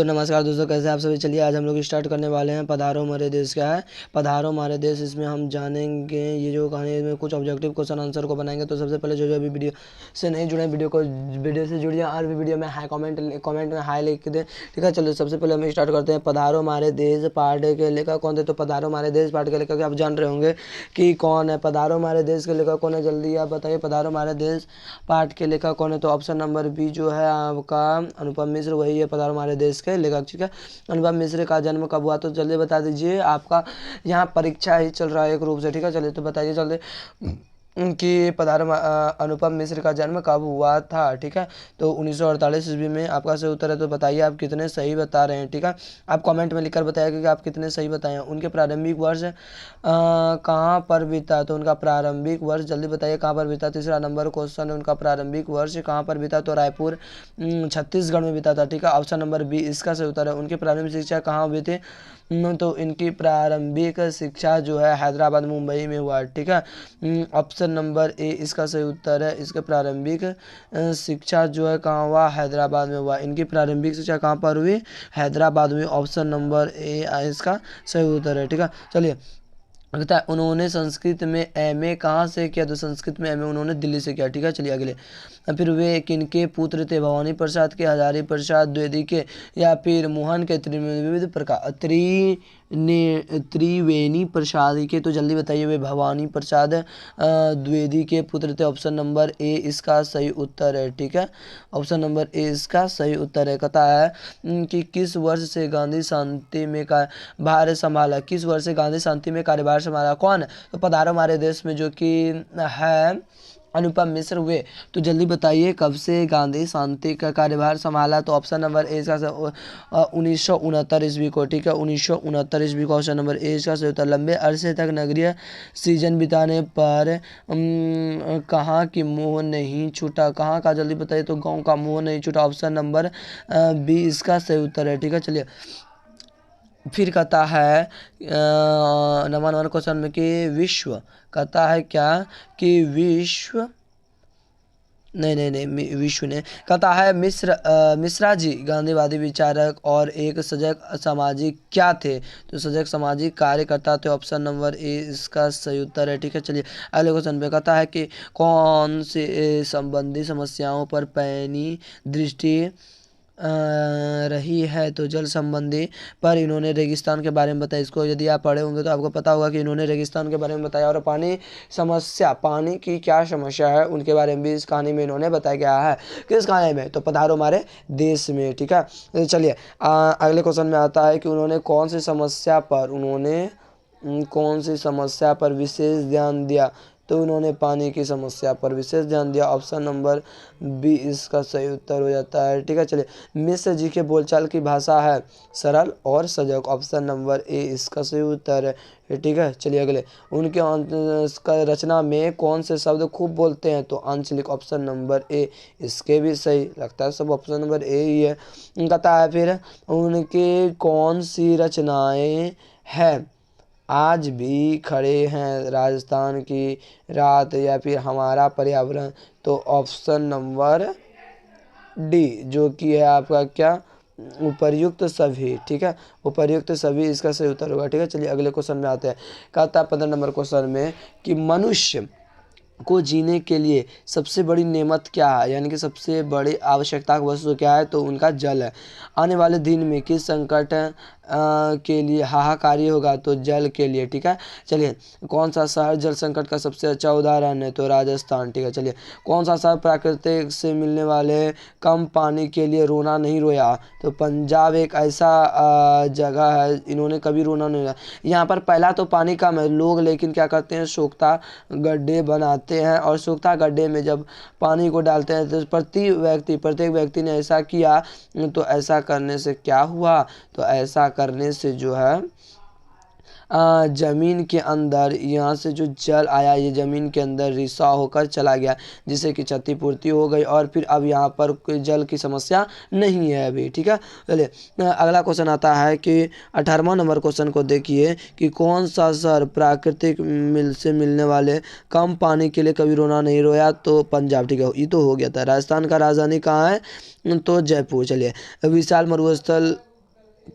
तो नमस्कार दोस्तों, कैसे आप सभी। चलिए आज हम लोग स्टार्ट करने वाले हैं पधारो हमारे देश। क्या है पधारो हमारे देश? इसमें हम जानेंगे ये जो कहानी में कुछ ऑब्जेक्टिव क्वेश्चन आंसर को बनाएंगे। तो सबसे पहले जो अभी वीडियो से नहीं जुड़े वीडियो से जुड़िए और भी वीडियो में हाई कमेंट में हाई लिख दें। ठीक है, चलिए सबसे पहले हम स्टार्ट करते हैं। पधारो हमारे देश पार्ट के लेखक कौन थे? तो पधारो हमारे देश पार्ट के लेखक आप जान रहे होंगे कि कौन है। पधारो हमारे देश के लेखक कौन है, जल्दी आप बताइए। पधारो हमारे देश पार्ट के लेखक कौन है? तो ऑप्शन नंबर बी जो है आपका अनुपम मिश्र, वही है पधारो हमारे देश के लेखक। ठीक है, अनुपम मिश्र का जन्म कब हुआ? तो जल्दी बता दीजिए, आपका यहाँ परीक्षा ही चल रहा है एक रूप से। ठीक है, चलिए तो बताइए जल्दी कि अनुपम मिश्र का जन्म कब हुआ था। ठीक है, तो 1948 ईस्वी में आपका सही उत्तर है। तो बताइए आप कितने सही बता रहे हैं। ठीक है, आप कमेंट में लिखकर बताइए कि आप कितने सही बताए हैं। उनके प्रारंभिक वर्ष कहाँ पर बीता? तो उनका प्रारंभिक वर्ष जल्दी बताइए कहाँ पर बीता। तीसरा नंबर क्वेश्चन है, उनका प्रारंभिक वर्ष कहाँ पर बीता? तो रायपुर छत्तीसगढ़ में बीता था। ठीक है, ऑप्शन नंबर बी इसका सही उत्तर है। उनकी प्रारंभिक शिक्षा कहाँ हुई थी? तो इनकी प्रारंभिक शिक्षा जो है हैदराबाद मुंबई में हुआ। ठीक है, ऑप्शन नंबर ए इसका सही उत्तर है। इसके प्रारंभिक शिक्षा जो है कहाँ हुआ? हैदराबाद में हुआ। इनकी प्रारंभिक शिक्षा कहाँ पर हुई? हैदराबाद में। ऑप्शन नंबर ए इसका सही उत्तर है। ठीक है, चलिए लगता है उन्होंने संस्कृत में एमए कहाँ से किया? तो संस्कृत में एमए उन्होंने दिल्ली से किया। ठीक है, चलिए अगले। फिर वे किनके पुत्र थे? भवानी प्रसाद के, हजारी प्रसाद द्विवेदी के, या फिर मोहन के विविध प्रकार त्रिवेणी प्रसाद के? तो जल्दी बताइए, वे भवानी प्रसाद द्विवेदी के पुत्र थे। ऑप्शन नंबर ए इसका सही उत्तर है। ठीक है, ऑप्शन नंबर ए इसका सही उत्तर है। कहता है कि किस वर्ष से गांधी शांति में का भार संभाला? किस वर्ष से गांधी शांति में कार्यभार संभाला? कौन? तो पधारो हमारे देश में जो कि है अनुपम मिश्र हुए। तो जल्दी बताइए कब से गांधी शांति का कार्यभार संभाला? तो ऑप्शन नंबर ए इसका 1969 ईस्वी को। ठीक है, 1969 ईस्वी को ऑप्शन नंबर ए इसका सही उत्तर। लंबे अरसे तक नगरीय सीजन बिताने पर कहाँ की मोह नहीं छूटा? कहाँ का? जल्दी बताइए। तो गाँव का मोह नहीं छूटा। ऑप्शन नंबर बी इसका सही उत्तर है। ठीक है, चलिए फिर कहता है नंबर क्वेश्चन में कि विश्व कहता है क्या कि विश्व नहीं विश्व ने कहता है मिश्रा जी गांधीवादी विचारक और एक सजग सामाजिक क्या थे? तो सजग सामाजिक कार्यकर्ता थे। ऑप्शन नंबर ए इसका सही उत्तर है। ठीक है, चलिए अगले क्वेश्चन पे कहता है कि कौन से संबंधी समस्याओं पर पैनी दृष्टि रही है? तो जल संबंधी पर इन्होंने रेगिस्तान के बारे में बताया। इसको यदि आप पढ़े होंगे तो आपको पता होगा कि इन्होंने रेगिस्तान के बारे में बताया, और पानी की क्या समस्या है उनके बारे में भी इस कहानी में इन्होंने बताया गया है। किस कहानी में? तो पधारो हमारे देश में। ठीक है, तो चलिए अगले क्वेश्चन में आता है कि उन्होंने कौन सी समस्या पर विशेष ध्यान दिया? तो उन्होंने पानी की समस्या पर विशेष ध्यान दिया। ऑप्शन नंबर बी इसका सही उत्तर हो जाता है। ठीक है, चलिए मिश्र जी के बोलचाल की भाषा है सरल और सजग। ऑप्शन नंबर ए इसका सही उत्तर है। ठीक है, चलिए अगले। उनके रचना में कौन से शब्द खूब बोलते हैं? तो आंचलिक। ऑप्शन नंबर ए इसके भी सही लगता है, सब ऑप्शन नंबर ए ही है। कहता है फिर उनके कौन सी रचनाएं हैं आज भी खड़े हैं? राजस्थान की रात या फिर हमारा पर्यावरण? तो ऑप्शन नंबर डी जो कि है आपका क्या? उपर्युक्त सभी। ठीक है, उपर्युक्त सभी इसका सही उत्तर होगा। ठीक है, चलिए अगले क्वेश्चन में आते हैं। कहता है 15 नंबर क्वेश्चन में कि मनुष्य को जीने के लिए सबसे बड़ी नेमत क्या है, यानी कि सबसे बड़ी आवश्यकता की वस्तु क्या है? तो उनका जल है। आने वाले दिन में किस संकट के लिए हाहाकारी होगा? तो जल के लिए। ठीक है, चलिए कौन सा शहर जल संकट का सबसे अच्छा उदाहरण है? तो राजस्थान। ठीक है, चलिए कौन सा शहर प्राकृतिक से मिलने वाले कम पानी के लिए रोना नहीं रोया? तो पंजाब एक ऐसा जगह है, इन्होंने कभी रोना नहीं रोया। यहाँ पर पहला तो पानी कम है लोग, लेकिन क्या करते हैं सोख्ता गड्ढे बनाते हैं, और सोख्ता गड्ढे में जब पानी को डालते हैं तो प्रत्येक व्यक्ति ने ऐसा किया। तो ऐसा करने से क्या हुआ? तो ऐसा करने से जो है ज़मीन के अंदर यहाँ से जो जल आया ये ज़मीन के अंदर रिसा होकर चला गया, जिससे कि क्षतिपूर्ति हो गई, और फिर अब यहाँ पर कोई जल की समस्या नहीं है अभी। ठीक है, चलिए अगला क्वेश्चन आता है कि 18वां नंबर क्वेश्चन को देखिए कि कौन सा शहर प्राकृतिक मिल से मिलने वाले कम पानी के लिए कभी रोना नहीं रोया? तो पंजाब। ठीक है, ये तो हो गया था। राजस्थान का राजधानी कहाँ है? तो जयपुर। चलिए विशाल मरुस्थल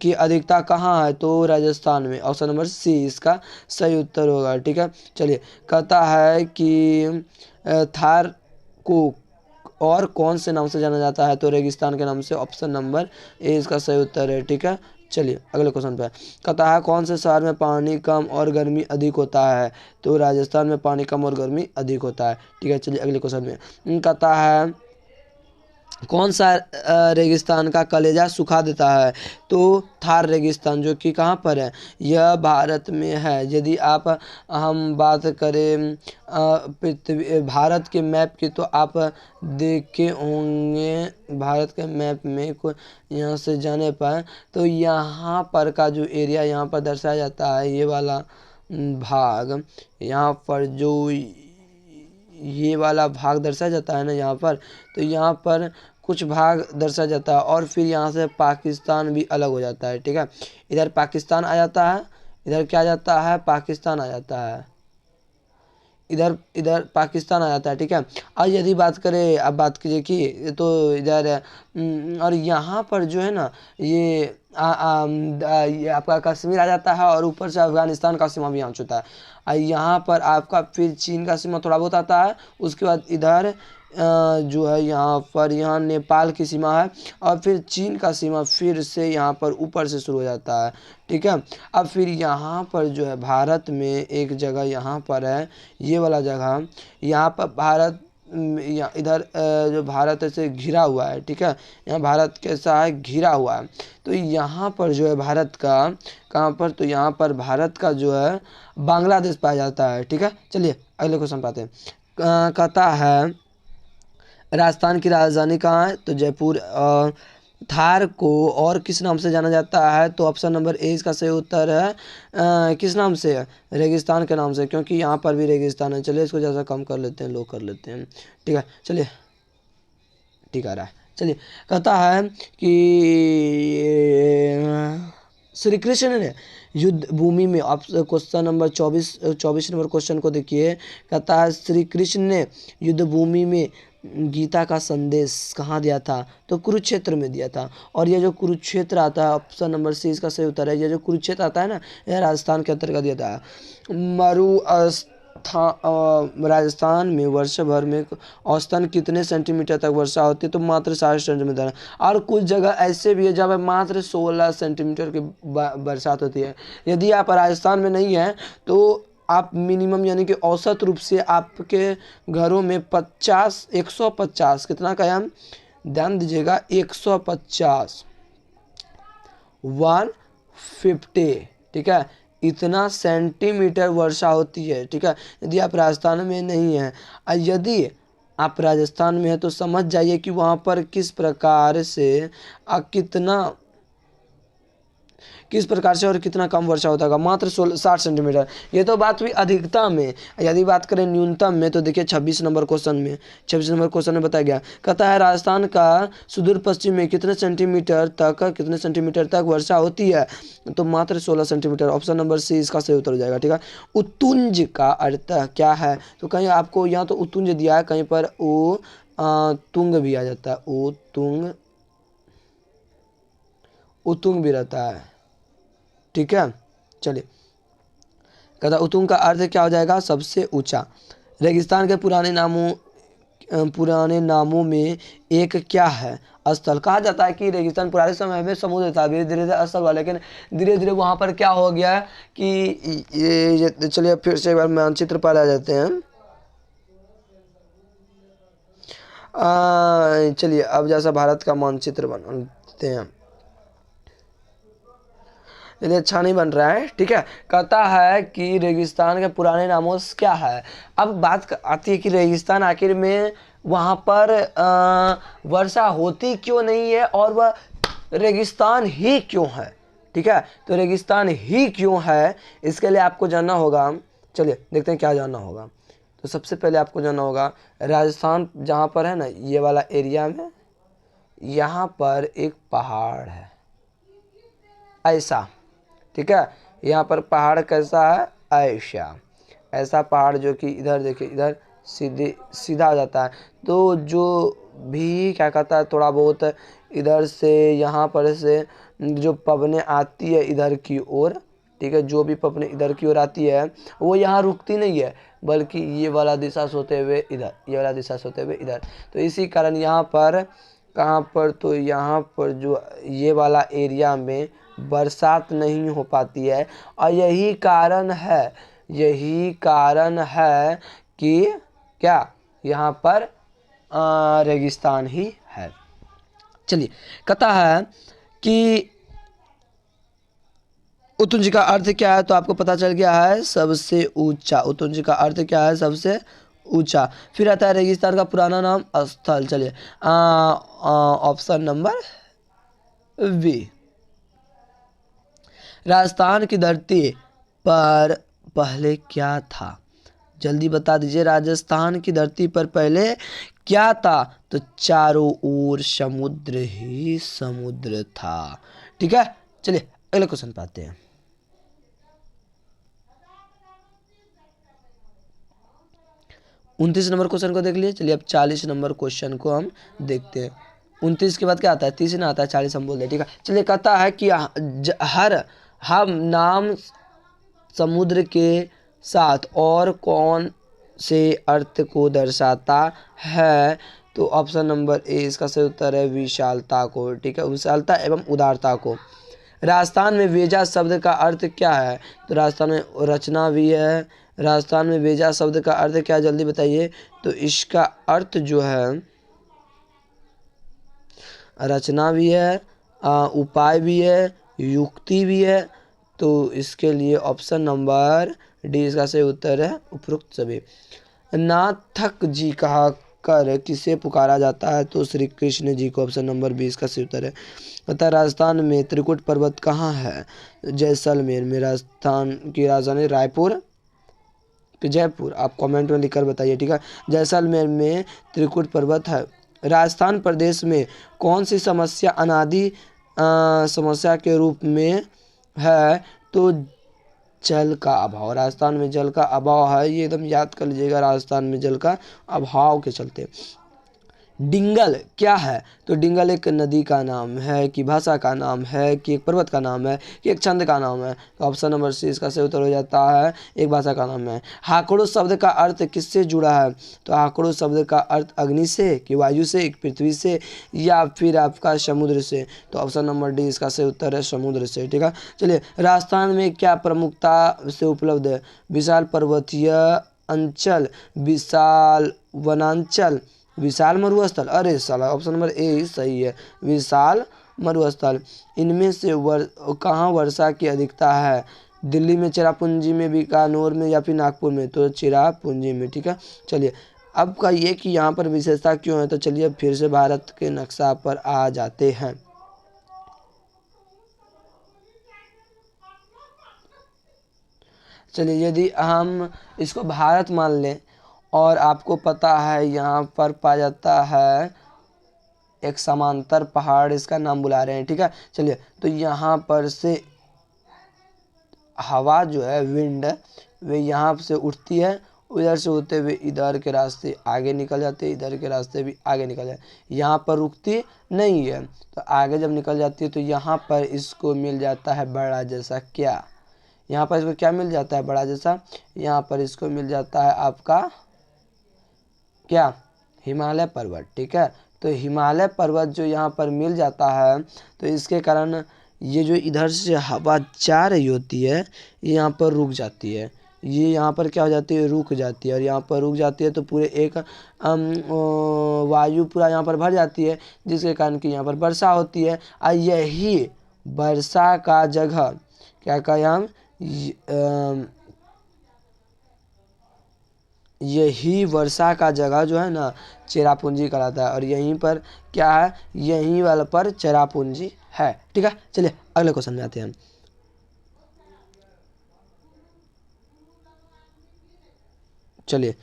की अधिकता कहाँ है, तो राजस्थान में। ऑप्शन नंबर सी इसका सही उत्तर होगा। ठीक है, चलिए कहता है कि थार को और कौन से नाम से जाना जाता है, तो रेगिस्तान के नाम से। ऑप्शन नंबर ए इसका सही उत्तर है। ठीक है, चलिए अगले क्वेश्चन पे। कहता है कौन से शहर में पानी कम और गर्मी अधिक होता है, तो राजस्थान में पानी कम और गर्मी अधिक होता है। ठीक है, चलिए अगले क्वेश्चन में। कहता है कौन सा रेगिस्तान का कलेजा सुखा देता है, तो थार रेगिस्तान, जो कि कहाँ पर है, यह भारत में है। यदि आप हम बात करें पृथ्वी भारत के मैप की, तो आप देखे होंगे भारत के मैप में को यहाँ से जाने पर, तो यहाँ पर का जो एरिया यहाँ पर दर्शाया जाता है, ये वाला भाग, यहाँ पर जो ये वाला भाग दर्शाया जाता है ना यहाँ पर, तो यहाँ पर कुछ भाग दर्शाया जाता है, और फिर यहाँ से पाकिस्तान भी अलग हो जाता है। ठीक है, इधर पाकिस्तान आ जाता है, इधर क्या आ जाता है, पाकिस्तान आ जाता है, इधर इधर पाकिस्तान आ जाता है। ठीक है, और यदि बात करें, अब बात कीजिए कि तो इधर और यहाँ पर जो है ना ये ये आपका कश्मीर आ जाता है, और ऊपर से अफगानिस्तान का सीमा भी यहाँ छूता है। और यहाँ पर आपका फिर चीन का सीमा थोड़ा बहुत आता है, उसके बाद इधर जो है यहाँ पर यहाँ नेपाल की सीमा है, और फिर चीन का सीमा फिर से यहाँ पर ऊपर से शुरू हो जाता है। ठीक है, अब फिर यहाँ पर जो है भारत में एक जगह यहाँ पर है, ये वाला जगह, यहाँ पर भारत इधर जो भारत से घिरा हुआ है। ठीक है, यहाँ भारत कैसा है, घिरा हुआ है, तो यहाँ पर जो है भारत का कहाँ पर, तो यहाँ पर भारत का जो है बांग्लादेश पाया जाता है। ठीक है, चलिए अगले क्वेश्चन पे आते हैं। कहता है राजस्थान की राजधानी कहाँ है, तो जयपुर। थार को और किस नाम से जाना जाता है, तो ऑप्शन नंबर ए इसका सही उत्तर है। किस नाम से, रेगिस्तान के नाम से, क्योंकि यहाँ पर भी रेगिस्तान है। चलिए इसको जैसा कम कर लेते हैं, लो कर लेते हैं। ठीक है, चलिए ठीक आ रहा है। चलिए कहता है कि श्री कृष्ण ने युद्ध भूमि में, आप क्वेश्चन नंबर 24 नंबर क्वेश्चन को देखिए। कहता है श्री कृष्ण ने युद्ध भूमि में गीता का संदेश कहाँ दिया था, तो कुरुक्षेत्र में दिया था। और ये जो कुरुक्षेत्र आता है, ऑप्शन नंबर सी इसका सही उत्तर है। ये जो कुरुक्षेत्र आता है ना, यह राजस्थान के अंतर्गत दिया था। राजस्थान में वर्ष भर में औसतन कितने सेंटीमीटर तक वर्षा होती है, तो मात्र 60 सेंटीमीटर। और कुछ जगह ऐसे भी है जहाँ मात्र 16 सेंटीमीटर की बरसात होती है। यदि आप राजस्थान में नहीं हैं, तो आप मिनिमम यानी कि औसत रूप से आपके घरों में 150 कितना का है, ध्यान दीजिएगा, 150 150, ठीक है, इतना सेंटीमीटर वर्षा होती है। ठीक है, यदि आप राजस्थान में नहीं हैं, यदि आप राजस्थान में हैं, तो समझ जाइए कि वहाँ पर किस प्रकार से किस प्रकार से और कितना कम वर्षा होता होगा, मात्र 60 सेंटीमीटर। ये तो बात हुई अधिकता में। यदि बात करें न्यूनतम में, तो देखिए 26 नंबर क्वेश्चन में बताया गया। कहता है राजस्थान का सुदूर पश्चिम में कितने सेंटीमीटर तक वर्षा होती है, तो मात्र 16 सेंटीमीटर। ऑप्शन नंबर सी इसका सही उत्तर हो जाएगा। ठीक है, उत्तुंज का अर्थ क्या है, तो कहीं आपको यहाँ तो उत्तुंज दिया है, कहीं पर ओ तुंग भी आ जाता है, उत्तुंग भी रहता है। ठीक है, चलिए कहता उत्तुंग का अर्थ क्या हो जाएगा, सबसे ऊंचा। रेगिस्तान के पुराने नामों में एक क्या है, स्थल। कहा जाता है कि रेगिस्तान पुराने समय में समुद्र था, धीरे धीरे स्थल हुआ, लेकिन धीरे धीरे वहाँ पर क्या हो गया कि ये चलिए फिर से एक बार मानचित्र पर आ जाते हैं। चलिए अब जैसा भारत का मानचित्र बनाते हैं, यदि अच्छा नहीं बन रहा है। ठीक है, कहता है कि रेगिस्तान के पुराने नामों से क्या है। अब बात आती है कि रेगिस्तान आखिर में वहाँ पर वर्षा होती क्यों नहीं है, और वह रेगिस्तान ही क्यों है। ठीक है, तो रेगिस्तान ही क्यों है, इसके लिए आपको जानना होगा। चलिए देखते हैं क्या जानना होगा। तो सबसे पहले आपको जानना होगा, राजस्थान जहाँ पर है ना, ये वाला एरिया में यहाँ पर एक पहाड़ है ऐसा। ठीक है, यहाँ पर पहाड़ कैसा है, ऐसा पहाड़, जो कि इधर देखिए, इधर सीधा आ जाता है। तो जो भी क्या कहता है, थोड़ा बहुत इधर से यहाँ पर से जो पवने आती है इधर की ओर, ठीक है, जो भी पवने इधर की ओर आती है वो यहाँ रुकती नहीं है, बल्कि ये वाला दिशा से होते हुए इधर, ये वाला दिशा से होते हुए इधर। तो इसी कारण यहाँ पर कहाँ पर, तो यहाँ पर जो ये वाला एरिया में बरसात नहीं हो पाती है। और यही कारण है, यही कारण है कि क्या यहाँ पर रेगिस्तान ही है। चलिए, कहता है कि उतुंज का अर्थ क्या है, तो आपको पता चल गया है, सबसे ऊंचा। उतुंज का अर्थ क्या है, सबसे ऊंचा। फिर आता है रेगिस्तान का पुराना नाम स्थल। चलिए, ऑप्शन नंबर बी। राजस्थान की धरती पर पहले क्या था, जल्दी बता दीजिए। राजस्थान की धरती पर पहले क्या था, तो चारों ओर समुद्र ही समुद्र था। ठीक है, चलिए अगले क्वेश्चन पे आते हैं। 29 नंबर क्वेश्चन को देख लिए। चलिए अब 40 नंबर क्वेश्चन को हम देखते हैं। 29 के बाद क्या आता है, 30 ना आता है, 40 हम बोल दे। ठीक है, चलिए, कहता है कि हर हम नाम समुद्र के साथ और कौन से अर्थ को दर्शाता है, तो ऑप्शन नंबर ए इसका सही उत्तर है विशालता को। ठीक है, विशालता एवं उदारता को। राजस्थान में वेजा शब्द का अर्थ क्या है, तो राजस्थान में रचना भी है। राजस्थान में वेजा शब्द का अर्थ क्या है, जल्दी बताइए। तो इसका अर्थ जो है रचना भी है, उपाय भी है, युक्ति भी है। तो इसके लिए ऑप्शन नंबर डी इसका सही उत्तर है उपरोक्त सभी। नाथक जी कहा कर किसे पुकारा जाता है, तो श्री कृष्ण जी को। ऑप्शन नंबर 20 का सही उत्तर है। अतः राजस्थान में त्रिकुट पर्वत कहाँ है, जैसलमेर में। राजस्थान की राजधानी रायपुर कि जयपुर, आप कमेंट में लिखकर बताइए। ठीक है, जैसलमेर में त्रिकुट पर्वत है। राजस्थान प्रदेश में कौन सी समस्या अनादि समस्या के रूप में है, तो जल का अभाव। राजस्थान में जल का अभाव है, ये एकदम याद कर लीजिएगा, राजस्थान में जल का अभाव के चलते। डिंगल क्या है, तो डिंगल एक नदी का नाम है, कि भाषा का नाम है, कि एक पर्वत का नाम है, कि एक छंद का नाम है। तो ऑप्शन नंबर सी इसका सही उत्तर हो जाता है एक भाषा का नाम है। हाकड़ो शब्द का अर्थ किससे जुड़ा है, तो हाकड़ो शब्द का अर्थ अग्नि से, कि वायु से, पृथ्वी से, या फिर आपका समुद्र से। तो ऑप्शन नंबर डी इसका सही उत्तर है समुद्र से। ठीक है, चलिए, राजस्थान में क्या प्रमुखता से उपलब्ध है, विशाल पर्वतीय अंचल, विशाल वनांचल, विशाल मरुस्थल। अरे साला, ऑप्शन नंबर ए ही सही है, विशाल मरुस्थल। इनमें से कहाँ वर्षा की अधिकता है, दिल्ली में, चेरापूंजी में, बीकानेर में, या फिर नागपुर में, तो चेरापूंजी में। ठीक है, चलिए, अब का ये कि यहाँ पर विशेषता क्यों है, तो चलिए फिर से भारत के नक्शा पर आ जाते हैं। चलिए, यदि हम इसको भारत मान लें, और आपको पता है यहाँ पर पाया जाता है एक समांतर पहाड़, इसका नाम बुला रहे हैं। ठीक है, चलिए, तो यहाँ पर से हवा जो है, विंड, वे यहाँ से उठती है, उधर से होते हुए इधर के रास्ते आगे निकल जाते हैं, इधर के रास्ते भी आगे निकल जाते, यहाँ पर रुकती नहीं है। तो आगे जब निकल जाती है तो यहाँ पर इसको मिल जाता है बड़ा जैसा क्या, यहाँ पर इसको क्या मिल जाता है, बड़ा जैसा। यहाँ पर इसको मिल जाता है आपका क्या, हिमालय पर्वत। ठीक है, तो हिमालय पर्वत जो यहाँ पर मिल जाता है, तो इसके कारण ये जो इधर से हवा जा रही होती है, ये यहाँ पर रुक जाती है, ये यहाँ पर क्या हो जाती है, रुक जाती है। और यहाँ पर रुक जाती है तो पूरे एक वायु पूरा यहाँ पर भर जाती है, जिसके कारण कि यहाँ पर वर्षा होती है। और यही वर्षा का जगह क्या कहें हम, यही वर्षा का जगह जो है ना, चेरापूंजी कहलाता है। और यहीं पर क्या है, यहीं वाला पर चेरापूंजी है। ठीक है, चलिए अगले क्वेश्चन में आते हैं हम। चलिए,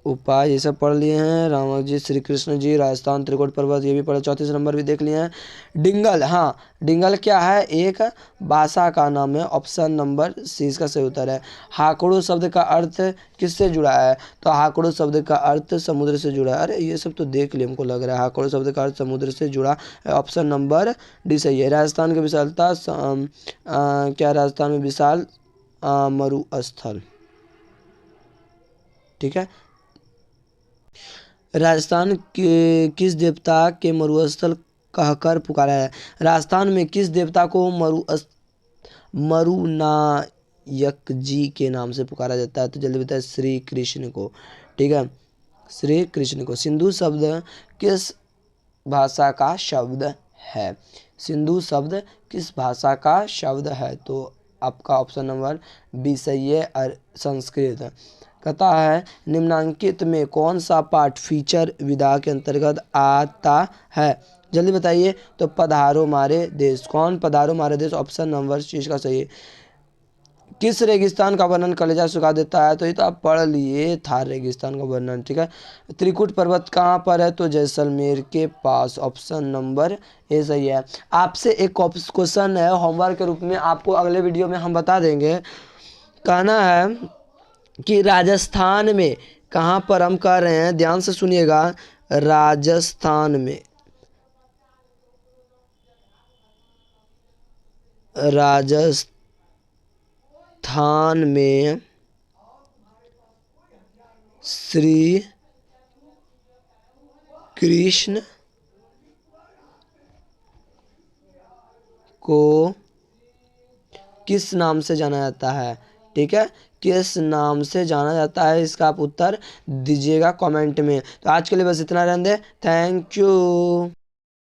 उपाय ये सब पढ़ लिए हैं। राम जी, श्री कृष्ण जी, राजस्थान, त्रिकुट पर्वत ये भी पढ़े। 34 नंबर भी देख लिए हैं। डिंगल, हाँ डिंगल क्या है? एक भाषा का नाम है। ऑप्शन नंबर सी इसका सही उत्तर है। हाकड़ू शब्द का अर्थ किससे जुड़ा है? तो हाकड़ू शब्द का अर्थ समुद्र से जुड़ा है। अरे ये सब तो देख लिए, हमको लग रहा है हाकड़ू शब्द का अर्थ समुद्र से जुड़ा है। ऑप्शन नंबर डी सही है। राजस्थान की विशालता क्या राजस्थान में विशाल मरुस्थल, ठीक है। राजस्थान के किस देवता के मरुस्थल कहकर पुकारा है? राजस्थान में किस देवता को मरुनायक जी के नाम से पुकारा जाता है? तो जल्दी बताए। श्री कृष्ण को, ठीक है, श्री कृष्ण को। सिंधु शब्द किस भाषा का शब्द है? सिंधु शब्द किस भाषा का शब्द है? तो आपका ऑप्शन नंबर बी सही है, संस्कृत। कहता है निम्नांकित में कौन सा पाठ फीचर विधा के अंतर्गत आता है? जल्दी बताइए। तो पधारो मारे देश। कौन पधारो मारे देश? ऑप्शन नंबर सी इसका सही है। किस रेगिस्तान का वर्णन कलेजा सुखा देता है? तो ये तो आप पढ़ लिए, थार रेगिस्तान का वर्णन, ठीक है। त्रिकुट पर्वत कहाँ पर है? तो जैसलमेर के पास। ऑप्शन नंबर ए सही है। आपसे एक क्वेश्चन है होमवर्क के रूप में, आपको अगले वीडियो में हम बता देंगे। कहना है कि राजस्थान में कहाँ पर हम कर रहे हैं, ध्यान से सुनिएगा। राजस्थान में, राजस्थान में श्री कृष्ण को किस नाम से जाना जाता है? ठीक है, किस नाम से जाना जाता है, इसका आप उत्तर दीजिएगा कमेंट में। तो आज के लिए बस इतना रहने दें। Thank you.